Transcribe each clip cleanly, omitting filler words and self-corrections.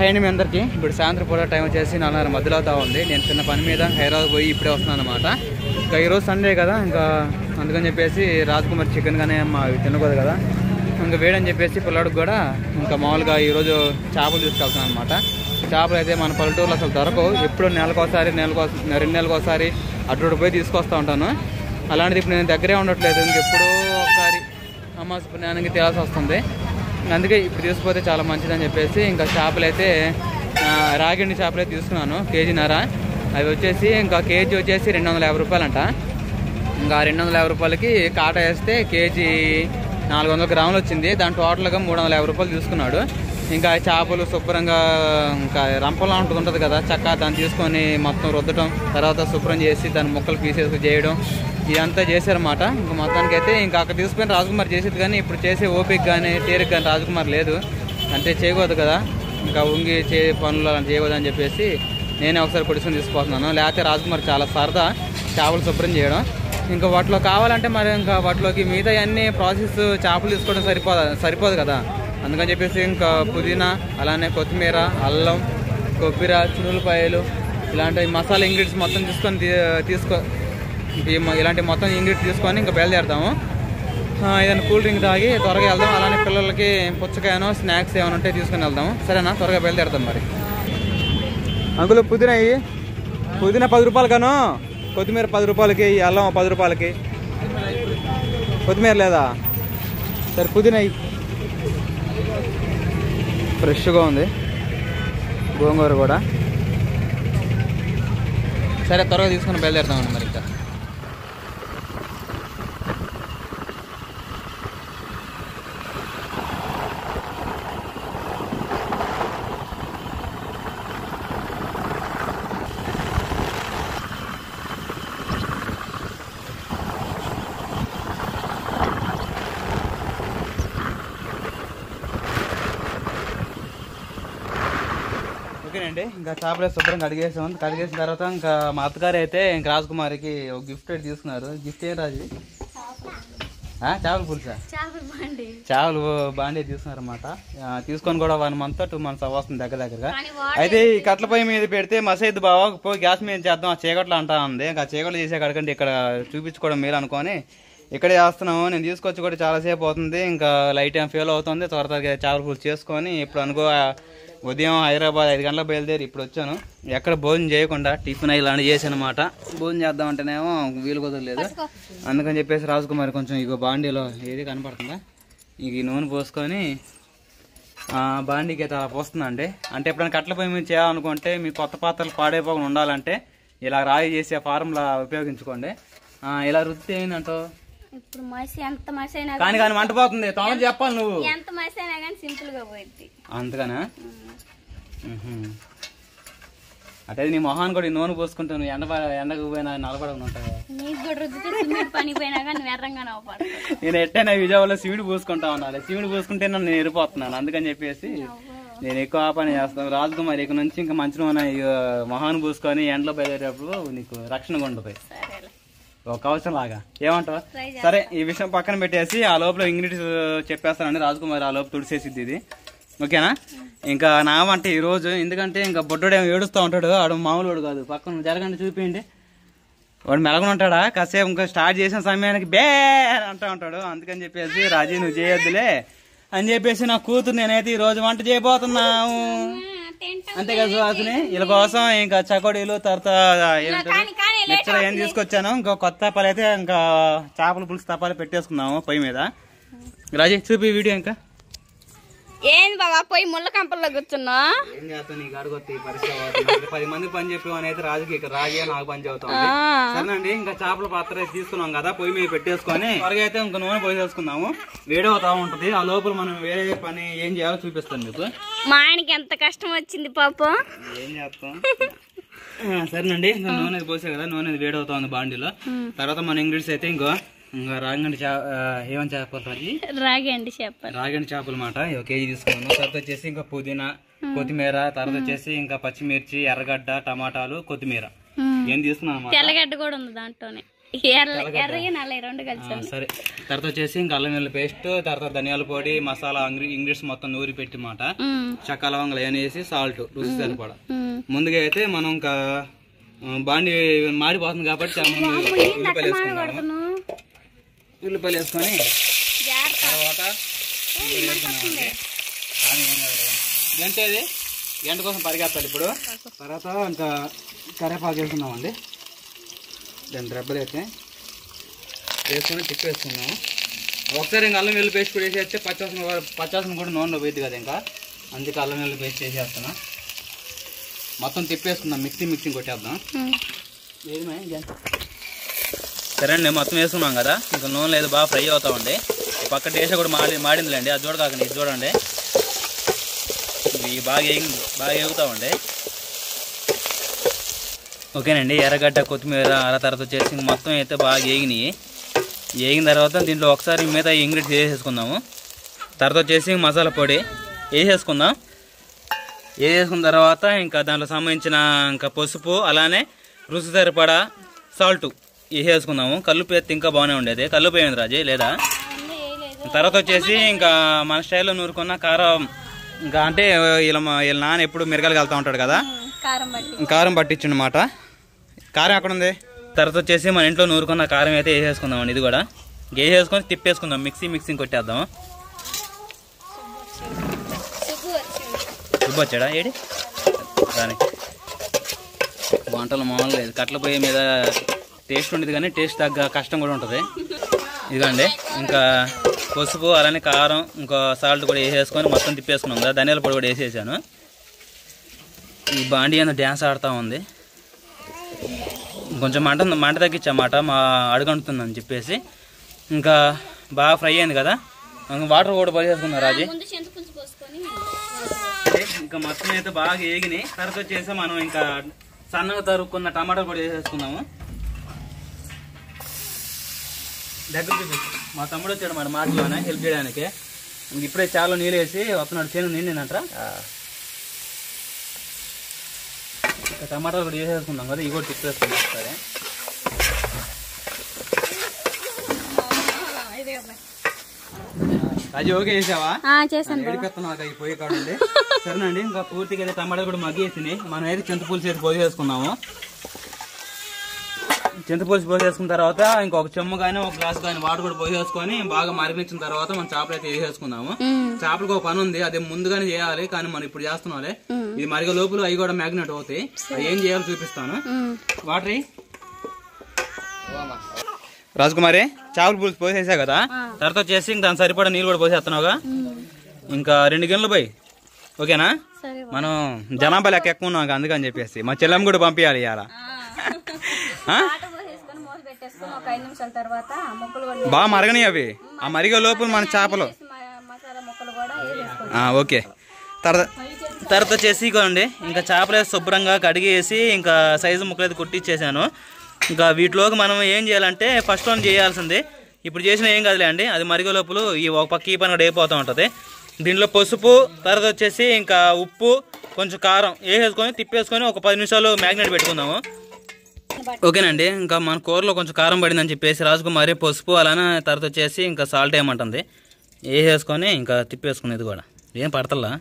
అయిన మీ అందరికీ ఇప్పుడు సాయంత్రం పూట టైం వచ్చేసి 4:30 మధ్యలో అవుతా ఉంది. నేను చిన్న పని మీద హైదరాబాద్ పోయి ఇప్పుడే వస్తున్నాను అనమాట. ఇంకా ఈరోజు సండే కదా, ఇంకా అందుకని చెప్పేసి రాజ్కుమార్ చికెన్ కానీ అవి తినకూడదు కదా, ఇంకా వేడని చెప్పేసి పిల్లాడికి కూడా ఇంకా మామూలుగా ఈరోజు చేపలు తీసుకెళ్తాను అనమాట. చేపలు అయితే మన పల్లెటూరులో అసలు దొరకవు. ఎప్పుడు నెలకోసారి 2 నెలలకోసారి అటు పోయి తీసుకొస్తూ ఉంటాను. అలాంటిది ఇప్పుడు నేను దగ్గరే ఉండట్లేదు, ఇంకెప్పుడూ ఒకసారి అమ్మ పుణ్యానికి తేలాల్సి వస్తుంది. అందుకే ఇప్పుడు తీసుకుపోతే చాలా మంచిదని చెప్పేసి ఇంకా చేపలు అయితే రాగిండి చేపలు అయితే తీసుకున్నాను. కేజీన్నర అవి వచ్చేసి ఇంకా కేజీ వచ్చేసి 250 రూపాయలంట. ఇంకా 250 రూపాయలకి కాట వేస్తే కేజీ 400 గ్రాములు వచ్చింది. దాని టోటల్గా 350 రూపాయలు తీసుకున్నాడు. ఇంకా చేపలు శుభ్రంగా ఇంకా రంపలా ఉంటుంది కదా చక్క, దాన్ని తీసుకొని మొత్తం రుద్దటం, తర్వాత శుభ్రం చేసి దాని ముక్కలు పీసేసి చేయడం, ఇదంతా చేశారన్నమాట. ఇంకా మొత్తానికి అయితే ఇంకా అక్కడ తీసుకొని రాజ్కుమార్ చేసేది, కానీ ఇప్పుడు చేసే ఓపిక కానీ తీరిక కానీ రాజ్కుమార్ లేదు. అంటే చేయకూడదు కదా, ఇంకా ఉంగి పనులు అలా చేయకూడదు అని చెప్పేసి నేనే ఒకసారి పొడిసుకొని తీసుకుపోతున్నాను. లేకపోతే రాజ్కుమార్ చాలా సరదా చేపలు శుభ్రం చేయడం. ఇంకా వాటిలో కావాలంటే మరి ఇంకా వాటిలోకి మిగతా అన్ని ప్రాసెస్ చేపలు తీసుకోవడం సరిపోదు కదా. అందుకని చెప్పేసి ఇంకా పుదీనా, అలానే కొత్తిమీర, అల్లం, కొబ్బరి, చినులపాయలు ఇలాంటి మసాలా ఇంగ్రీడియంట్స్ మొత్తం ఇలాంటి మొత్తం ఇంగ్రీడియంట్స్ తీసుకొని ఇంకా బయలుదేరుతాము. ఏదైనా కూల్ డ్రింక్ తాగి త్వరగా వెళ్దాం. అలానే పిల్లలకి పుచ్చకాయనో స్నాక్స్ ఏమైనా ఉంటే తీసుకొని వెళ్దాము. సరేనా, త్వరగా బయలుదేరుతాం. మరి అంకుల్ పుదీనా 10 రూపాయలగాను, కొత్తిమీర 10 రూపాయలకి, అల్లం 10 రూపాయలకి. కొత్తిమీర లేదా? సరే పుదీనా ఫ్రెష్గా ఉంది, గోంగూర కూడా. సరే త్వరగా తీసుకొని బయలుదేరుతామండి మరి. ఇంకా ఓకేనండి, ఇంకా చేపలు శుభ్రంగా కడిగేసిన తర్వాత ఇంకా మా అత్తగారు అయితే ఇంకా రాజ్కుమార్కి ఒక గిఫ్ట్ అయితే తీసుకున్నారు. గిఫ్ట్ ఏం రాజు? చేపల పులుసా? చేపలు బాండీ తీసుకున్నారు అన్నమాట. తీసుకొని కూడా 1 month 2 months అవ్వస్తుంది దగ్గరగా. అయితే ఈ కట్ల పొయ్యి మీద పెడితే మసైద్దు బాగా పోయి గ్యాస్ మీద చేద్దాం, ఆ చీకట్లు అంటా ఉంది. ఇంకా చీకట్లు చేసే కడకండి ఇక్కడ చూపించుకోవడం మేలు అనుకొని ఇక్కడే చేస్తున్నాము. నేను తీసుకొచ్చి కూడా చాలాసేపు అవుతుంది, ఇంకా లైట్ ఏం ఫెయిల్ అవుతుంది. త్వరగా చేపల పులుసు చేసుకొని ఇప్పుడు అనుకో ఉదయం హైదరాబాద్ 5 గంటలకు బయలుదేరి ఇప్పుడు వచ్చాను. ఎక్కడ భోజనం చేయకుండా టిఫిన్ ఇలాంటి చేశాను అనమాట. భోజనం చేద్దామంటేనేమో వీలు కుదరలేదు. అందుకని చెప్పేసి రాజ్కుమార్ కొంచెం ఇగో బాండీలో ఏది కనపడుతుందా, ఇక ఈ నూనె పోసుకొని బాండీకి అయితే అలా పోస్తుందండి. అంటే ఎప్పుడైనా కట్ల పొయ్యి మీద చేయాలనుకుంటే మీ కొత్త పాత్రలు పాడైపోకుండా ఉండాలంటే ఇలా రాయి చేసే ఫార్ములా ఉపయోగించుకోండి. ఇలా రుద్దితే ఏంటంటో ఇప్పుడు మసి ఎంత మసి అయినా కానీ మంటపోతుంది. తొందర చెప్పాలి నువ్వు. ఎంత మసి అయినా కానీ సింపుల్ గా పోయింది. అంతగానా? అంటే నీ మొహాన్ని కూడా నూనె పోసుకుంటాను. ఎండకు పోయినా నలబడకుండా ఉంటాయి. నీకు కూడా రుద్దితే సిమెంట్ పని పోయినా కానీ ఎర్రంగానే అవ్వదు. నేను ఎట్టైనా విజయవాడలో సిమెంట్ పూసుకుంటా ఉన్నాను. సిమెంట్ పూసుకుంటే నేను ఎరిపోతున్నాను. అందుకని చెప్పేసి నేను ఎక్కువ ఆ పని చేస్తాను. రాజ్కుమార్ ఇక నుంచి ఇంకా మంచి నూనె మొహాన్ని పూసుకొని ఎండలో బయలుదేరేటప్పుడు నీకు రక్షణగా ఉంటుంది, ఒక అవసరం లాగా. ఏమంటావు? సరే, ఈ విషయం పక్కన పెట్టేసి ఆ లోపల ఇంగ్రీడియంట్స్ చెప్పేస్తానండి. రాజ్కుమార్ ఆ లోపల తుడిసేసిద్ది ఇది. ఓకేనా? ఇంకా నామంటే ఈరోజు ఎందుకంటే ఇంకా బొడ్డోడు ఏమో ఏడుస్తూ ఉంటాడు. ఆడు మామూలు కాదు. పక్కన జరగండి చూపించండి. వాడు మెలగని ఉంటాడా? కాసేపు ఇంకా స్టార్ట్ చేసిన సమయానికి బే అంటూ ఉంటాడు. అందుకని చెప్పేసి రాజీ నువ్వు చేయొద్దులే అని చెప్పేసి నా కూతురు నేనైతే ఈరోజు వంట చేయబోతున్నాము. అంతే కదా సుహాసిని? వీళ్ళ కోసం ఇంకా చకోడీలు, తర్వాత ఏమంటారు మిక్చర్ ఏం తీసుకొచ్చాను. ఇంకా కొత్త తప్పాలు అయితే ఇంకా చేపల పులుసు తప్పాలు పెట్టేసుకున్నాము పొయ్యి మీద. రాజీ చూపి వీడియో. ఇంకా ఏంది బాబా పోయి ముళ్ళ కంపల్లో కూర్చున్నా? ఏం చేస్తాను, నీకు అడుగుతాయి పరిస్థితి. 10 మందికి పని చెప్పేవని అయితే రాజుకి ఇక్కడ రాజే నాకు పని చెబుతాం. సరేనండి, ఇంకా చేపల పాత్ర తీసుకున్నాం కదా, పొయ్యి మీద పెట్టేసుకొని త్వరగా అయితే ఇంకా నూనె పోసేసుకుందాము. వేడవుతా ఉంటది. ఆ లోపల మనం వేరే పని ఏం చేయాలో చూపిస్తాను మీకు. మా ఆయనకి ఎంత కష్టం వచ్చింది పాపం. ఏం చేస్తాం. సరేనండి, ఇంకా నూనె పోసే కదా, నూనె వేడవుతా ఉంది బాండీలో. తర్వాత మన ఇంగ్రీడియంట్స్ అయితే ఇంకా రాగండి ఏమని చేపలు? రాగండి చేపలు. రాగండి చేపలు మాట 1 కేజీ తీసుకున్నాను. తర్వాత వచ్చేసి ఇంకా పుదీనా, కొత్తిమీర, తర్వాత వచ్చేసి ఇంకా పచ్చిమిర్చి, ఎర్రగడ్డ, టమాటాలు, కొత్తిమీర ఏం తీసుకున్నాను. తెల్లగడ్డ కూడా ఉంది దాంట్లోనే. సరే, తర్వాత వచ్చేసి ఇంకా అల్లం వెల్లుల్లి పేస్ట్, తర్వాత ధనియాల పొడి, మసాలా ఇంగ్రీడియంట్స్ మొత్తం నూరి పెట్టి మాట, చక్క లవంగాలు అవన్నీ వేసి సాల్ట్ రుచి సరిపడా. ముందుగా అయితే మనం ఇంకా బాండి మాడిపోతుంది కాబట్టి చాలా ముందు ఉల్లిపాయలు వేసుకున్నాము. ఉల్లిపాయలు వేసుకొని తర్వాత గంటేది గంట కోసం పరిగెత్తాలి ఇప్పుడు. తర్వాత ఇంకా కరివేపాకు వేసుకున్నామండి, దాని రెబ్బలు అయితే వేసుకొని తిప్పి వేసుకున్నాము. ఒకసారి ఇంకా అల్లం వెల్లుల్లి పేస్ట్ కూడా వేసేస్తే పచ్చాసన కూడా నూనెలో పోయింది కదా, ఇంకా అందుకే అల్లం వెల్లుల్లి పేస్ట్ వేసేస్తున్నా. మొత్తం తిప్పేసుకుందాం, మిక్సింగ్ కొట్టేద్దాం. సరే అండి, మొత్తం వేసుకున్నాం కదా, ఇంకా నూనె లేదు బాగా ఫ్రై అవుతా ఉండి. పక్క టేస్ట్ కూడా మాడిందిలేండి, అది చూడకాకండి, ఇది చూడండి, ఇవి బాగా ఎగుతా ఉండే. ఓకేనండి, ఎర్రగడ్డ కొత్తిమీర తర్వాత వచ్చేసి మొత్తం అయితే బాగా ఏగిన తర్వాత దీంట్లో ఒకసారి మిగతా ఇంగ్రీడియంట్స్ వేసేసుకుందాము. తర్వాత వచ్చేసి మసాలా పొడి వేసేసుకుందాం. వేసేసుకున్న తర్వాత ఇంకా దాంట్లో సంబంధించిన ఇంకా పసుపు, అలానే రుచి సరిపడా సాల్ట్ వేసేసుకుందాము. కల్లుపు వేస్తే ఇంకా బాగానే ఉండేది. కల్లుపు వేయండి రాజీ లేదా. తర్వాత వచ్చేసి ఇంకా మన స్టైల్లో నూరుకున్న కారం, ఇంకా అంటే వీళ్ళ నాన్న ఎప్పుడు మిరగాయలు వెళ్తూ ఉంటాడు కదా, కారం పట్టించండి మాట. కారం ఎక్కడ ఉంది? తర్వాత వచ్చేసి మన ఇంట్లో నూరుకున్న కారం అయితే వేసేసుకుందామండి. ఇది కూడా వేసేసుకొని తిప్పేసుకుందాం, మిక్సింగ్ కొట్టేద్దాం. సుబ్బు వచ్చాడా ఏడి? దానికి వంటలు మామూలు లేదు, కట్ల పొయ్యి మీద టేస్ట్ ఉండేది కానీ టేస్ట్ తగ్గ కష్టం కూడా ఉంటుంది. ఇదిగోండి, ఇంకా పసుపు అలానే కారం ఇంకా సాల్ట్ కూడా వేసేసుకొని మొత్తం తిప్పేసుకున్నాం కదా. ధనియాల పొడి కూడా వేసేసాను. ఈ బాండీ అంతా డ్యాన్స్ ఆడుతూ ఉంది. కొంచెం మంట తగ్గించమాట, మా అడుగంటుతుందని చెప్పేసి. ఇంకా బాగా ఫ్రై అయింది కదా, వాటర్ కూడా పోసేసుకున్నారు రాజీ. ఇంకా మొత్తం అయితే బాగా ఏగినాయి. తర్వాత వచ్చేసి మనం ఇంకా సన్నగా తరుక్కున్న టమాటాలు కూడా వేసేసుకున్నాము. దగ్గర చూపిస్తాం, మా తమ్ముడు వచ్చాడు మరి మాటలోనే హెల్ప్ చేయడానికి. ఇప్పుడే చాలా నీళ్ళు వేసి వస్తున్నాడు, చేను నిండిందంటారా. టమాటాలు కూడా వేసేసుకున్నాం కదా, ఇవి కూడా తిప్పేసుకున్నాం సరే. అది ఓకే చేసావా? ఎడిపెత్తున్నావు ఈ పొయ్యి కాడండి. సరేనండి, ఇంకా పూర్తిగా అయితే టమాటాలు కూడా మగ్గేసినాయి. మనం అయితే చింతపులుసు అయితే పోసేసుకున్నాము. చింతపులుసు పోసేసుకున్న తర్వాత ఇంకొక చెమ్ము కానీ ఒక గ్లాస్ కానీ వాటర్ కూడా పోసేసుకొని బాగా మరిగించిన తర్వాత మనం చేపలు అయితే వేసేసుకున్నాము. చేపలకు ఒక పని ఉంది, అదే ముందుగానే చేయాలి కానీ మనం ఇప్పుడు చేస్తున్నాలే. ఇది మరిగే లోపల అవి కూడా మ్యాగ్నెట్ అవుతాయి. అవి ఏం చేయాలో చూపిస్తాను. వాటర్ రాజకుమారి, చేపల పులుసు పోసేసా కదా, తర్వాత వచ్చేసి ఇంకా దాని సరిపడా నీళ్ళు కూడా పోసేస్తున్నావుగా. ఇంకా 2 గిన్నెలు పోయి ఓకేనా. మనం జనాభా లెక్క ఎక్కువ ఉన్నాం అందుకని చెప్పేసి మా చెల్లెమ్మ కూడా పంపించాలి ఇవాళ. బాగా మరగని అవి, ఆ మరిగే లోపల మన చేపలు. ఓకే, తర్వాత వచ్చేసి ఇగోండి ఇంకా చేపలు వేసి శుభ్రంగా కడిగేసి ఇంకా సైజు ముక్కలు అయితే కుట్టించేసాను. ఇంకా వీటిలోకి మనం ఏం చేయాలంటే ఫస్ట్ వన్ చేయాల్సింది, ఇప్పుడు చేసిన ఏం కాదులే అండి, అది మరిగే లోపల ఈ ఒక పక్క ఈ పని కూడా అయిపోతూ ఉంటుంది. దీంట్లో పసుపు, తర్వాత వచ్చేసి ఇంకా ఉప్పు, కొంచెం కారం వేసేసుకొని తిప్పేసుకొని ఒక 10 నిమిషాలు మ్యాగ్నేట్ పెట్టుకుందాము. ఓకేనండి, ఇంకా మన కూరలో కొంచెం కారం పడిందని చెప్పేసి రాజకుమారి పసుపు అలానే తర్వాత వచ్చేసి ఇంకా సాల్ట్ వేయమంటుంది. వేసేసుకొని ఇంకా తిప్పేసుకునేది కూడా ఏం పడతల్లా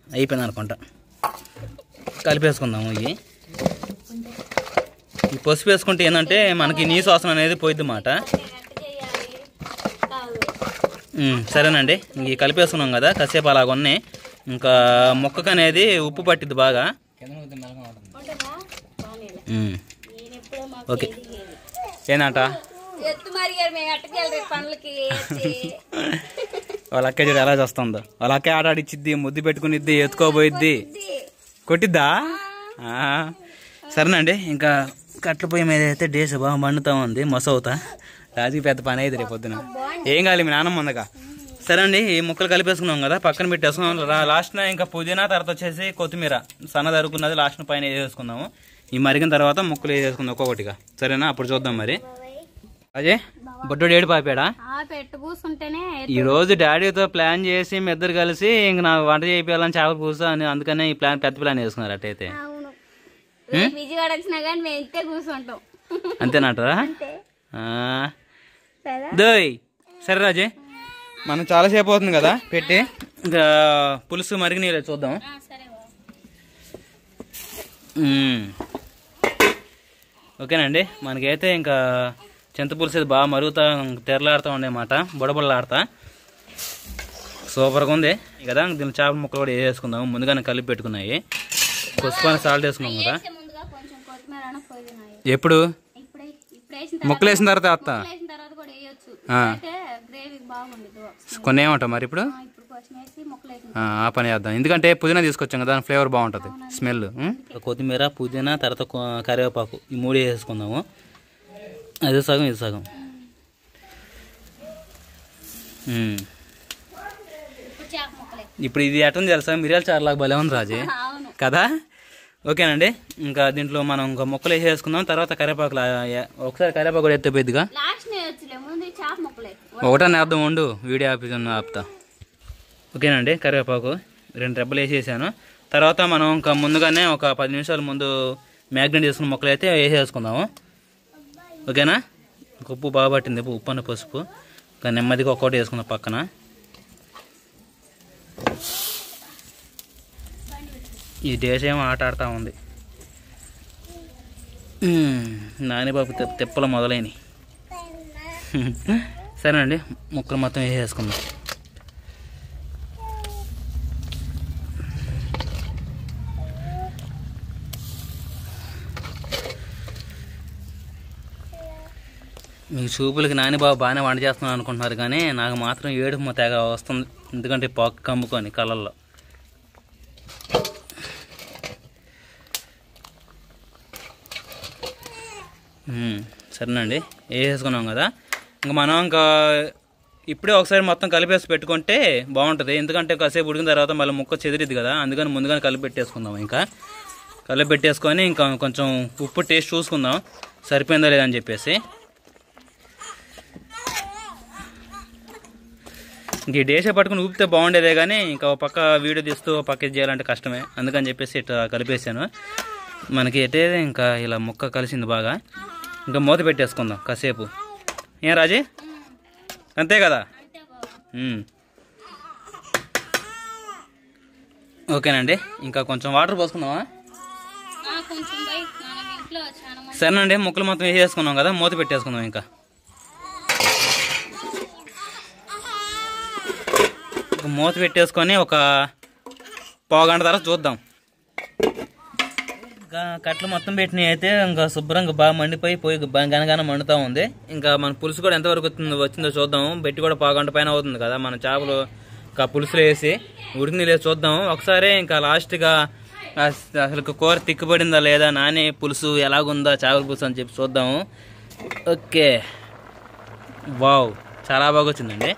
అయిపోయింది అనుకుంటా. కలిపేసుకుందాము. ఈ పసుపు వేసుకుంటే ఏంటంటే మనకి నీసు వాసన అనేది పోయిద్ది మాట. సరేనండి, ఇంక కలిపేసుకున్నాం కదా, కాసేపు అలాగ ఉన్నాయి. ఇంకా మొక్కకు అనేది ఉప్పు పట్టిద్ది బాగా. ఓకే ఏందంట వాళ్ళ అక్క చూడు ఎలా చేస్తుందో. వాళ్ళ అక్క ఆడాడిచ్చిద్ది, ముద్దు పెట్టుకునిద్ది, ఎత్తుకోబోయిద్ది, కొట్టిద్దా. సరేనండి, ఇంకా కట్ల పొయ్యి మీద అయితే డేస్ బాగా మండుతూ ఉంది. మొసవుతా రాజుకి పెద్ద పని అయితే రేపు పొద్దున ఏం కావాలి మీ నాన్నమ్మ ఉందగా. సరే అండి, ఈ ముక్కలు కలిపేసుకున్నాం కదా, పక్కన పెట్టేసుకున్నాం. లాస్ట్న ఇంకా పుదీనా, తర్వాత వచ్చేసి కొత్తిమీర సన్న తరుకున్నది లాస్ట్ పైన వేసేసుకుందాము. ఈ మరిగిన తర్వాత ముక్కలు వేసేసుకుందాం ఒక్కొక్కటిగా. సరేనా, అప్పుడు చూద్దాం. మరి అజయ్ బొడ్డోడు ఏడు పాపాడా? ఈ రోజు డాడీతో ప్లాన్ చేసి మీ ఇద్దరు కలిసి ఇంక నాకు వంట చేయాలని చేపల పూస అని, అందుకనే ఈ పెద్ద ప్లాన్ చేసుకున్నారు. అట్టయితే విజయవాడ వచ్చినా కానీ మేము ఇంతే కూర్చుంటాం. అంతేనంటారా? దోయ్ సరే రాజే, మనం చాలాసేపు అవుతుంది కదా పెట్టి, ఇంకా పులుసు మరిగినీళ్ళు చూద్దాం. ఓకేనండి, మనకైతే ఇంకా చింతపులుసు అయితే బాగా మరుగుతా తెరలాడుతూ ఉండేమాట, బుడబుడలాడుతా సూపర్గా ఉంది కదా. దీని చేపల ముక్కలు కూడా వేసుకుందాం, ముందుగానే కలిపి పెట్టుకున్నాయి. పుష్పాన సాల్ట్ వేసుకున్నాం కదా. ఎప్పుడు ముక్కలు వేసిన తర్వాత అత్త కొన్ని ఏమంటావు మరి ఇప్పుడు ఆ పని చేద్దాం, ఎందుకంటే పుదీనా తీసుకొచ్చాం కదా, దాని ఫ్లేవర్ బాగుంటుంది, స్మెల్. కొత్తిమీర, పుదీనా, తర్వాత కరివేపాకు, ఈ మూడు వేసుకుందాము. అది సగం ఇది సగం. ఇప్పుడు ఇది ఎట్టని తెలుసా, మిరియాల చారులాగా భలే ఉంది రాజే కదా. ఓకేనండి, ఇంకా దీంట్లో మనం ఇంకా ముక్కలు వేసేసుకుందాం. తర్వాత కరివేపాకు ఒకసారి కరివేపాకు కూడా ఎత్తిపోయిద్దిగా, ఒకటని అర్థం ఉండు, వీడియో ఆపుతా. ఓకేనండి, కరివేపాకు 2 రెబ్బలు వేసేసాను. తర్వాత మనం ఇంకా ముందుగానే ఒక 10 నిమిషాల ముందు మ్యాగ్నెట్ చేసుకున్న ముక్కలు అయితే వేసేసుకుందాము. ఓకేనా, ఉప్పు బాగా పట్టింది, ఉప్పు అన్న పసుపు. ఇంకా నెమ్మదిగా ఒక్కొక్కటి వేసుకుందాం పక్కన. ఈ డేస్ ఏమో ఆట ఆడుతూ ఉంది, నానిబాబు తెప్పలు మొదలైనవి. సరేనండి, ముక్కలు మొత్తం వేసేసుకుందాం. మీకు చూపులకి నానిబాబు బాగానే వంట చేస్తున్నాను అనుకుంటున్నారు, కానీ నాకు మాత్రం ఏడుపు తెగ వస్తుంది, ఎందుకంటే పక్క కమ్ముకొని కళ్ళల్లో. సరేనండి, వేసేసుకున్నాం కదా. ఇంకా మనం ఇంకా ఇప్పుడే ఒకసారి మొత్తం కలిపేసి పెట్టుకుంటే బాగుంటుంది, ఎందుకంటే కాసేపు ఉడికిన తర్వాత మళ్ళీ ముక్క చెదిరిద్ది కదా, అందుకని ముందుగానే కలిపి పెట్టేసుకుందాం. ఇంకా కలిపి పెట్టేసుకొని ఇంకా కొంచెం ఉప్పు టేస్ట్ చూసుకుందాం సరిపోయిందా లేదని చెప్పేసి. ఇంక ఈ డేసే పట్టుకుని ఊపితే బాగుండేదే, కానీ ఇంకా పక్క వీడియో తీస్తూ పక్క చేయాలంటే కష్టమే, అందుకని చెప్పేసి ఇట్లా కలిపేసాను. మనకి ఎటే ఇంకా ఇలా ముక్క కలిసింది బాగా. ఇంకా మూత పెట్టేసుకుందాం కాసేపు, ఏం రాజీ, అంతే కదా. ఓకేనండి, ఇంకా కొంచెం వాటర్ పోసుకుందామా. సరేనండి, ముక్కలు మొత్తం వేసేసుకున్నాం కదా, మూత పెట్టేసుకుందాం. ఇంకా మూత పెట్టేసుకొని ఒక పావుగంట తర్వాత చూద్దాం. ఇంకా కట్లు మొత్తం పెట్టినవి అయితే ఇంకా శుభ్రంగా బాగా మండిపోయి పోయి గనగానే మండుతూ ఉంది. ఇంకా మన పులుసు కూడా ఎంతవరకు వచ్చిందో చూద్దాం. పెట్టి కూడా పావుగంట పైన అవుతుంది కదా, మన చేపలు ఇంకా పులుసులో వేసి ఉడికి లేదు చూద్దాం ఒకసారి. ఇంకా లాస్ట్గా అసలు కూర తిక్కుపడిందా లేదా, నాని పులుసు ఎలాగుందా చేపల పులుసు అని చెప్పి చూద్దాము. ఓకే, వావ్, చాలా బాగా వచ్చిందండి,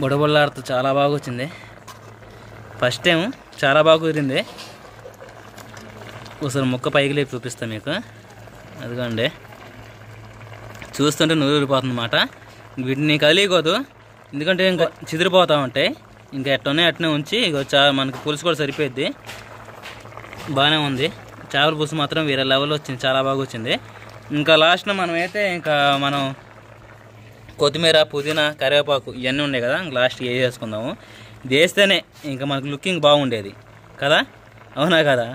బుడబుడలాడుతూ చాలా బాగా వచ్చింది. ఫస్ట్ టైం చాలా బాగా కుదిరింది. ఒకసారి ముక్క పైకి లేపి చూపిస్తాను మీకు, అదిగోండి చూస్తుంటే నూరిపోతుంది అన్నమాట. వీటిని కలియకూడదు, ఎందుకంటే ఇంకా చిదిరిపోతూ ఉంటాయి. ఇంకా ఎట్టనే అట్టనే ఉంచి మనకి పులుసు కూడా సరిపోద్ది. బాగానే ఉంది, చేపల పులుసు మాత్రం వేరే లెవెల్ వచ్చింది, చాలా బాగా వచ్చింది. ఇంకా లాస్ట్లో మనమైతే ఇంకా మనం కొత్తిమీర, పుదీనా, కరివేపాకు ఇవన్నీ ఉన్నాయి కదా, లాస్ట్ వేసేసుకుందాము. ఇది వేస్తేనే ఇంకా మనకు లుకింగ్ బాగుండేది కదా, అవునా కదా.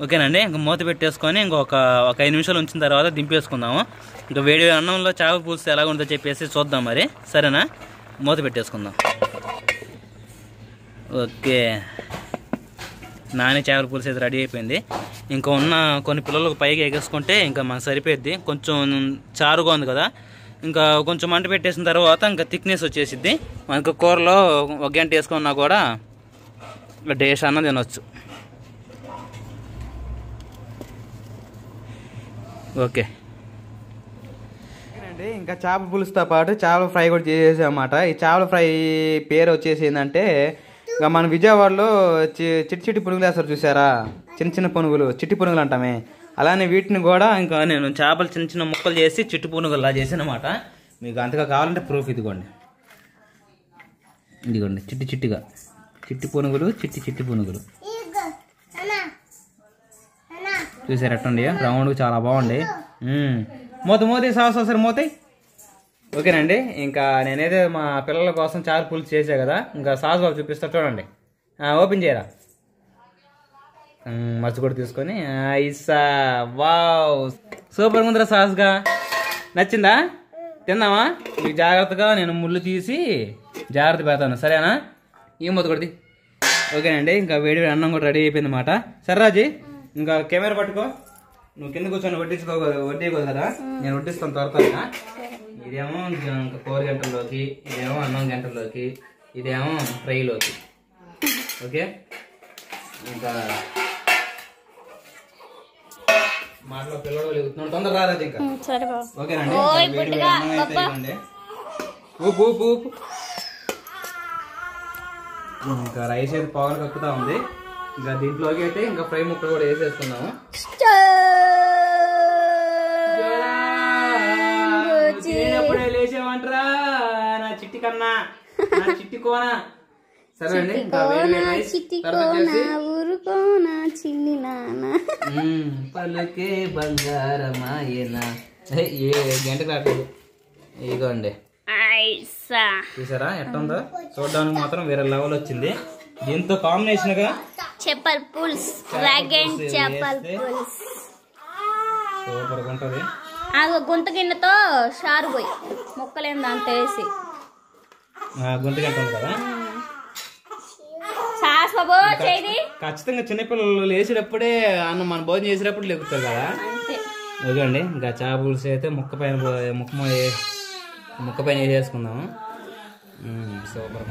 ఓకేనండి, ఇంకా మూత పెట్టేసుకొని ఇంకొక 5 నిమిషాలు ఉంచిన తర్వాత దింపేసుకుందాము. ఇంకా వేడి అన్నంలో చేపల పులుసు ఎలా ఉందో చెప్పేసి చూద్దాం మరి, సరేనా. మూత పెట్టేసుకుందాం. ఓకే, నాని చేపల పులుసు అయితే రెడీ అయిపోయింది. ఇంకా ఉన్న కొన్ని పిల్లలకు పైకి ఎగేసుకుంటే ఇంకా మనకు సరిపోద్ది. కొంచెం చారుగా ఉంది కదా, ఇంకా కొంచెం మంట పెట్టేసిన తర్వాత ఇంకా థిక్నెస్ వచ్చేసిద్ది. మనకు కూరలో 1 గంట వేసుకున్నా కూడా డేస్ అన్న తినొచ్చు. ఓకే అండి, ఇంకా చేపల పులుసుతో పాటు చేపల ఫ్రై కూడా చేసేసామన్నమాట. ఈ చేపల ఫ్రై పేరు వచ్చేసి ఏంటంటే, ఇంకా మన విజయవాడలో చిట్టి పునుగులు వేస్తారు చూసారా, చిన్న చిన్న పునుగులు, చిట్టి పునుగులు అంటామే, అలానే వీటిని కూడా ఇంకా నేను చేపలు చిన్న చిన్న ముక్కలు చేసి చిట్టి పునుగులా చేసానమాట. మీకు అంతగా కావాలంటే ప్రూఫ్ ఇదిగోండి, ఇదిగోండి చిట్టి చిట్టిగా చిట్టి పునుగులు, చిట్టి పునుగులు చూసారు ఎట్టండి, రౌండ్ చాలా బాగుంది. మూత సాస్ ఒకసారి మూత. ఓకేనండి, ఇంకా నేనైతే మా పిల్లల కోసం చారు పులుసు చేసా కదా, ఇంకా సాస్ బాబు చూపిస్తా చూడండి. ఓపెన్ చేయరా, మర్చి కూడా తీసుకొని ఐసా. వావ్, సూపర్ ముందర సాస్గా నచ్చిందా? తిందామా? మీకు జాగ్రత్తగా నేను ముళ్ళు తీసి జాగ్రత్త పెడతాను, సరేనా? ఈ మూత కొడిది. ఓకేనండి, ఇంకా వేడి అన్నం కూడా రెడీ అయిపోయింది అన్నమాట. సరే రాజీ, ఇంకా కెమెరా పట్టుకో, నువ్వు కింద కూర్చొని వడ్డీకోదు కదా, నేను వడ్డిస్తాను త్వరగా. ఇదేమో కూర గంటల్లోకి, ఇదేమో అన్నం గంటల్లోకి, ఇదేమో ఫ్రైలోకి. ఓకే, ఇంకా మాటలో పిల్లడు వెలుగుతున్నాడు, తొందర రాదు ఇంకా. ఓకేనండి, ఊపు ఊపు ఊపు. ఇంకా రైస్ అయితే పవర్ కక్కుతా ఉంది. ఇంకా దీంట్లోకి అయితే ఇంకా ఫ్రై ముక్కలు కూడా వేసేసుకున్నాము. ఎప్పుడే లేచేమంటారా నా చిట్టి కన్నా, నా చిట్టి కోన. సరే అండి, పలుకే బంగారమాయనా. ఏ గంటకు రావట్లేదు. ఇదిగోండి, చూసారా ఎట్టుందో? చూడడానికి మాత్రం వేరే లెవెల్ వచ్చింది. దీంతో కాంబినేషన్ గా చేపల పులుసు, డ్రాగన్ చేపల పులుసు సూపర్ గా ఉంటది. గుంత గిన్నెతో షారు పోయి ముక్కలేని దాంతో వేసి గుంత గంట ఉంది కదా. ఖచ్చితంగా చిన్నపిల్లలు లేచేటప్పుడే అన్నం మన భోజనం చేసేటప్పుడు లేపుతారు కదా. ఓకేండి, ఇంకా చేప పులుసు అయితే ముక్క పైన వేసేసుకుందాము. సూపర్.